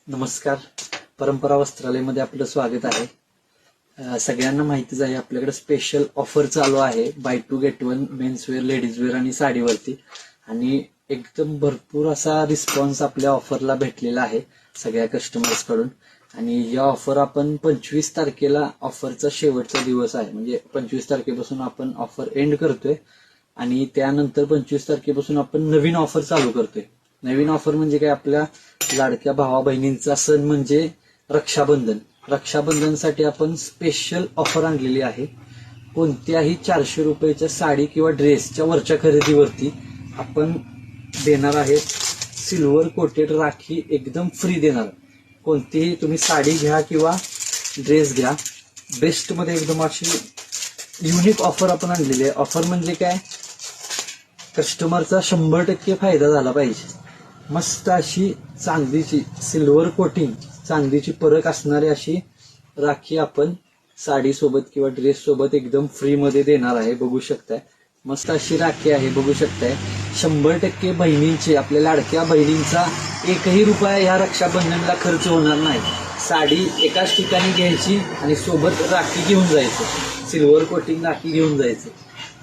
नमस्कार. परंपरा वस्त्रालयमध्ये आपलं स्वागत आहे. सगळ्यांना माहितीच आहे आपल्याकडे स्पेशल ऑफर चालू आहे, buy two get one menswear, ladieswear आणि साडीवरती. आणि एकदम भरपूर असा रिस्पॉन्स आपल्या ऑफरला भेटलेला आहे सगळ्या कस्टमर्स कडून. आणि या ऑफर आपण 25 तारखेला ऑफरचा शेवटचा दिवस आहे, म्हणजे 25 तारखेपासून आपण ऑफर एंड करतोय आणि त्यानंतर 25 तारखेपासून आपण नवीन ऑफर चालू करतोय. नवीन ऑफर म्हणजे काय, आपल्या लाडक्या भावा बहिणींचा सण म्हणजे रक्षाबंधन. रक्षाबंधनसाठी आपण स्पेशल ऑफर आणलेली आहे. कोणत्याही 400 रुपयाच्या साडी किंवा ड्रेसच्या वरच्या खरेदीवरती आपण देणार आहे सिल्वर कोटेड राखी, एकदम फ्री देणार. कोणतीही तुम्ही साडी घ्या किंवा ड्रेस घ्या, बेस्ट मध्ये एकदम अशी युनिक ऑफर आपण आणलेली आहे. ऑफर म्हणजे काय, कस्टमरचा 100% फायदा झाला पाहिजे. मस्त अशी चांदीची सिल्वर कोटिंग, चांदीची परख असणारी अशी राखी आपण साडी सोबत किंवा ड्रेस सोबत एकदम फ्री मध्ये देणार आहे. बघू शकताय, मस्त अशी राखी आहे, बघू शकताय. 100% बहिणींची, आपल्या लाडक्या बहिणींचा एकही रुपया या रक्षाबंधनला खर्च होणार नाही. साडी एकाच ठिकाणी घ्यायची आणि सोबत राखी घेऊन जायचं, सिल्वर कोटिंग राखी घेऊन जायचं.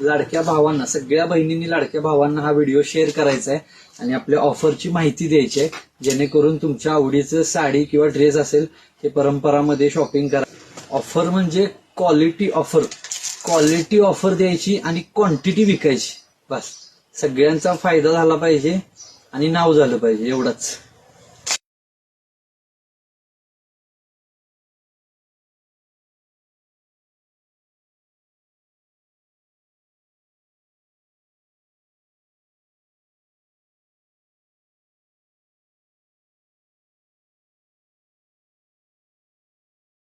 लाडक्या भावांना, सगळ्या बहिणींनी लाडक्या भावांना हा व्हिडिओ शेअर करायचा आहे आणि आपल्या ऑफरची माहिती द्यायची आहे, जेणेकरून तुमच्या आवडीचं साडी किंवा ड्रेस असेल ते परंपरामध्ये शॉपिंग करा. ऑफर म्हणजे क्वालिटी ऑफर, क्वालिटी ऑफर द्यायची आणि क्वांटिटी विकायची. बस, सगळ्यांचा फायदा झाला पाहिजे आणि नाव झालं पाहिजे, एवढंच.